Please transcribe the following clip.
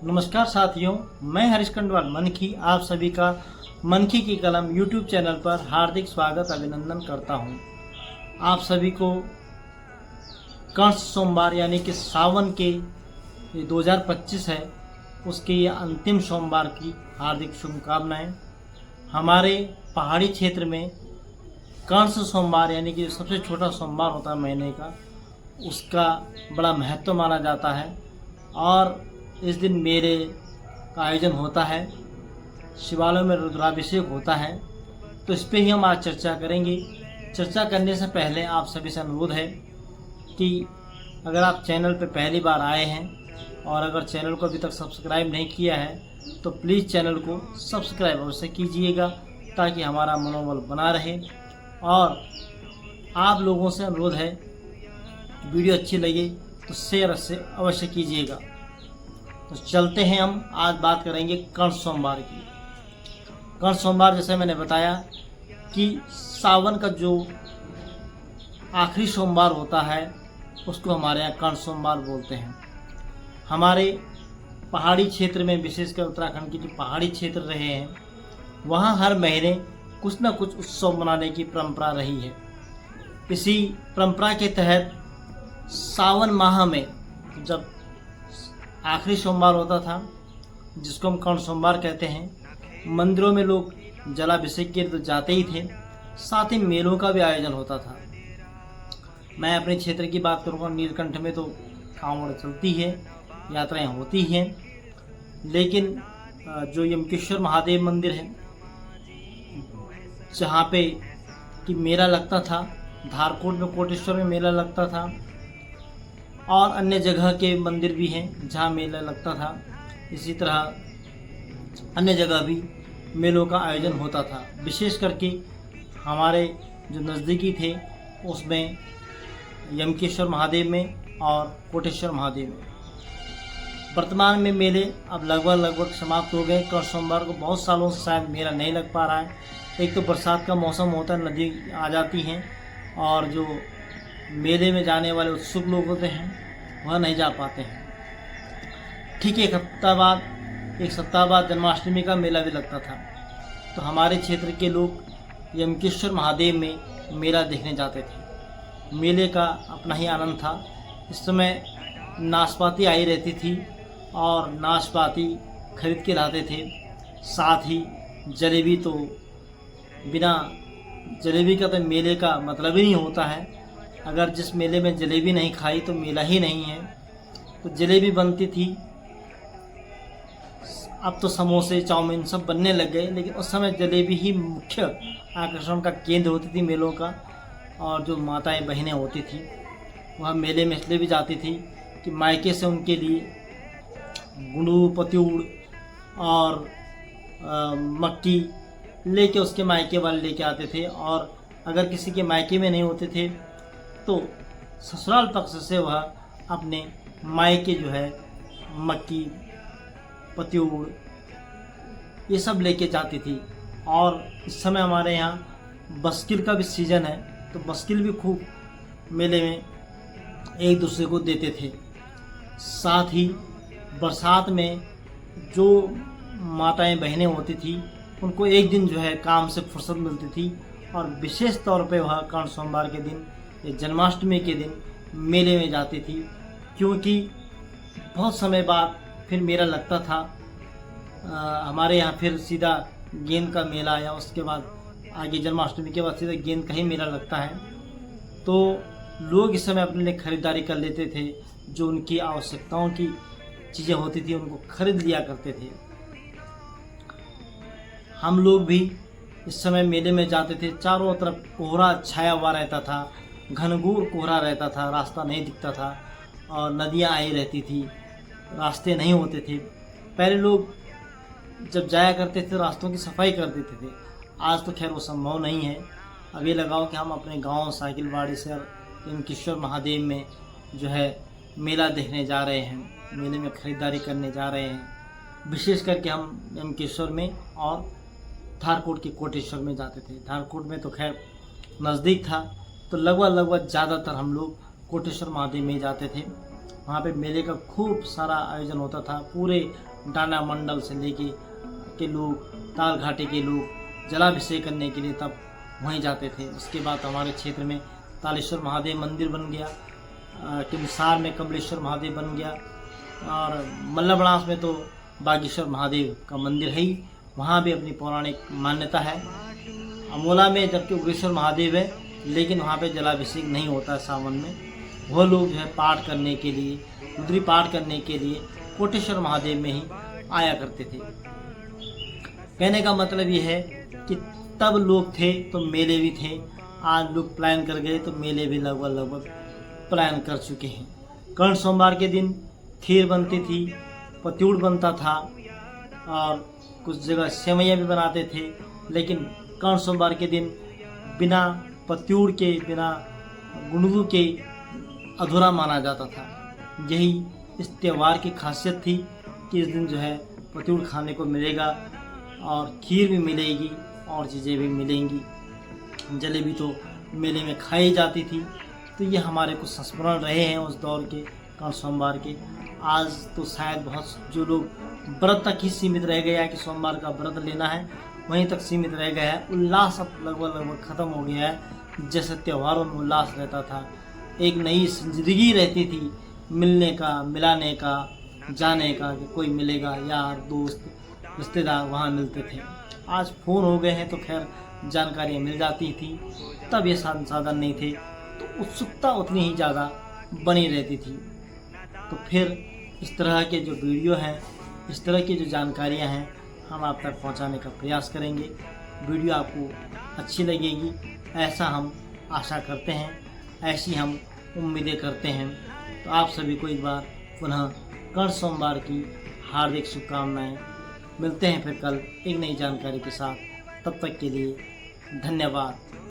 नमस्कार साथियों, मैं हरीश खंडवाल मनखी आप सभी का मनखी की कलम यूट्यूब चैनल पर हार्दिक स्वागत अभिनंदन करता हूं। आप सभी को कंस सोमवार यानी कि सावन के 2025 है उसके ये अंतिम सोमवार की हार्दिक शुभकामनाएं। हमारे पहाड़ी क्षेत्र में कंस सोमवार यानी कि सबसे छोटा सोमवार होता है महीने का, उसका बड़ा महत्व माना जाता है और इस दिन मेले का आयोजन होता है, शिवालयों में रुद्राभिषेक होता है। तो इस पे ही हम आज चर्चा करेंगे। चर्चा करने से पहले आप सभी से अनुरोध है कि अगर आप चैनल पे पहली बार आए हैं और अगर चैनल को अभी तक सब्सक्राइब नहीं किया है तो प्लीज़ चैनल को सब्सक्राइब अवश्य कीजिएगा ताकि हमारा मनोबल बना रहे। और आप लोगों से अनुरोध है, वीडियो अच्छी लगे तो शेयर अवश्य कीजिएगा। तो चलते हैं, हम आज बात करेंगे कंस सोमवार की। कंस सोमवार जैसे मैंने बताया कि सावन का जो आखिरी सोमवार होता है उसको हमारे यहाँ कंस सोमवार बोलते हैं। हमारे पहाड़ी क्षेत्र में, विशेषकर उत्तराखंड के जो पहाड़ी क्षेत्र रहे हैं, वहाँ हर महीने कुछ न कुछ उत्सव मनाने की परंपरा रही है। इसी परंपरा के तहत सावन माह में जब आखिरी सोमवार होता था, जिसको हम कंस सोमवार कहते हैं, मंदिरों में लोग जलाभिषेक के लिए तो जाते ही थे, साथ ही मेलों का भी आयोजन होता था। मैं अपने क्षेत्र की बात करूँगा, नीलकंठ में तो कांवड़ चलती है, यात्राएं होती हैं, लेकिन जो यमकेश्वर महादेव मंदिर है जहाँ पे कि मेला लगता था, धारकोट में कोटेश्वर में मेला लगता था और अन्य जगह के मंदिर भी हैं जहाँ मेला लगता था। इसी तरह अन्य जगह भी मेलों का आयोजन होता था। विशेष करके हमारे जो नज़दीकी थे उसमें यमकेश्वर महादेव में और कोटेश्वर महादेव में। वर्तमान में मेले अब लगभग समाप्त हो गए। कंस सोमवार को बहुत सालों से शायद मेला नहीं लग पा रहा है। एक तो बरसात का मौसम होता है, नदी आ जाती हैं और जो मेले में जाने वाले उत्सुक लोग होते हैं वह नहीं जा पाते हैं। ठीक एक सप्ताह बाद जन्माष्टमी का मेला भी लगता था। तो हमारे क्षेत्र के लोग यमकेश्वर महादेव में मेला देखने जाते थे। मेले का अपना ही आनंद था। इस समय नाशपाती आई रहती थी और नाशपाती खरीद के लाते थे। साथ ही जलेबी, तो बिना जलेबी का तो मेले का मतलब ही नहीं होता है। अगर जिस मेले में जलेबी नहीं खाई तो मेला ही नहीं है। तो जलेबी बनती थी। अब तो समोसे, चाउमीन सब बनने लग गए, लेकिन उस समय जलेबी ही मुख्य आकर्षण का केंद्र होती थी मेलों का। और जो माताएं बहनें होती थी वह मेले में इसलिए भी जाती थी कि मायके से उनके लिए गुंडू, पत्यूड़ और मक्की लेके उसके मायके वाले लेके आते थे। और अगर किसी के मायके में नहीं होते थे तो ससुराल पक्ष से वह अपने मायके जो है मक्की, पत्यूड़ ये सब लेके जाती थी। और इस समय हमारे यहाँ बस्किल का भी सीज़न है, तो बस्किल भी खूब मेले में एक दूसरे को देते थे। साथ ही बरसात में जो माताएं बहनें होती थी उनको एक दिन जो है काम से फुर्सत मिलती थी और विशेष तौर पे वह कंस सोमवार के दिन या जन्माष्टमी के दिन मेले में जाती थी, क्योंकि बहुत समय बाद फिर मेला लगता था। हमारे यहाँ फिर सीधा गेंद का मेला आया, उसके बाद आगे जन्माष्टमी के बाद सीधा गेंद का ही मेला लगता है। तो लोग इस समय अपने लिए ख़रीदारी कर लेते थे, जो उनकी आवश्यकताओं की चीज़ें होती थी उनको खरीद लिया करते थे। हम लोग भी इस समय मेले में जाते थे। चारों तरफ कोहरा छाया हुआ रहता था, घनघोर कोहरा रहता था, रास्ता नहीं दिखता था और नदियाँ आई रहती थी, रास्ते नहीं होते थे। पहले लोग जब जाया करते थे रास्तों की सफाई कर देते थे। आज तो खैर वो संभव नहीं है। अभी लगाओ कि हम अपने गांव साइकिलवाड़ी से यमकेश्वर महादेव में जो है मेला देखने जा रहे हैं, मेले में ख़रीदारी करने जा रहे हैं। विशेष करके हम यमकेश्वर में और धारकोट के कोटेश्वर में जाते थे। धारकोट में तो खैर नज़दीक था, तो लगभग ज़्यादातर हम लोग कोटेश्वर महादेव में जाते थे। वहाँ पे मेले का खूब सारा आयोजन होता था। पूरे डाना मंडल से लेके के लोग, ताल घाटी के लोग जलाभिषेक करने के लिए तब वहीं जाते थे। उसके बाद हमारे क्षेत्र में तालेश्वर महादेव मंदिर बन गया, किमसार में कमलेश्वर महादेव बन गया, और मल्लबड़ास में तो बागेश्वर महादेव का मंदिर है ही, वहाँ भी अपनी पौराणिक मान्यता है। अमोला में जबकि उग्रेश्वर महादेव है, लेकिन वहाँ पे जलाभिषेक नहीं होता है सावन में। वो लोग जो है पाठ करने के लिए, रुद्री पाठ करने के लिए कोटेश्वर महादेव में ही आया करते थे। कहने का मतलब ये है कि तब लोग थे तो मेले भी थे, आज लोग प्लान कर गए तो मेले भी लगभग प्लान कर चुके हैं। कर्ण सोमवार के दिन खीर बनती थी, पत्यूड़ बनता था, और कुछ जगह सेवैयाँ भी बनाते थे, लेकिन कर्ण सोमवार के दिन बिना पत्यूड़ के, बिना गुड़गु के अधूरा माना जाता था। यही इस त्यौहार की खासियत थी कि इस दिन जो है पत्यूड़ खाने को मिलेगा, और खीर भी मिलेगी और चीज़ें भी मिलेंगी। जलेबी तो मेले में खाई जाती थी। तो ये हमारे कुछ संस्मरण रहे हैं उस दौर के, कर्ण सोमवार के। आज तो शायद बहुत जो लोग व्रत तक ही सीमित रह गया है कि सोमवार का व्रत लेना है, वहीं तक सीमित रह गया है। उल्लास अब लगभग ख़त्म हो गया है। जैसे त्योहारों में उल्लास रहता था, एक नई जिंदगी रहती थी, मिलने का, मिलाने का, जाने का, कि कोई मिलेगा, यार दोस्त रिश्तेदार वहाँ मिलते थे। आज फ़ोन हो गए हैं तो खैर जानकारियाँ मिल जाती थी, तब ये संसाधन नहीं थे तो उत्सुकता उतनी ही ज़्यादा बनी रहती थी। तो फिर इस तरह के जो वीडियो हैं, इस तरह की जो जानकारियाँ हैं, हम आप तक पहुँचाने का प्रयास करेंगे। वीडियो आपको अच्छी लगेगी ऐसा हम आशा करते हैं, ऐसी हम उम्मीदें करते हैं। तो आप सभी को एक बार पुनः कर्ण सोमवार की हार्दिक शुभकामनाएं। मिलते हैं फिर कल एक नई जानकारी के साथ, तब तक के लिए धन्यवाद।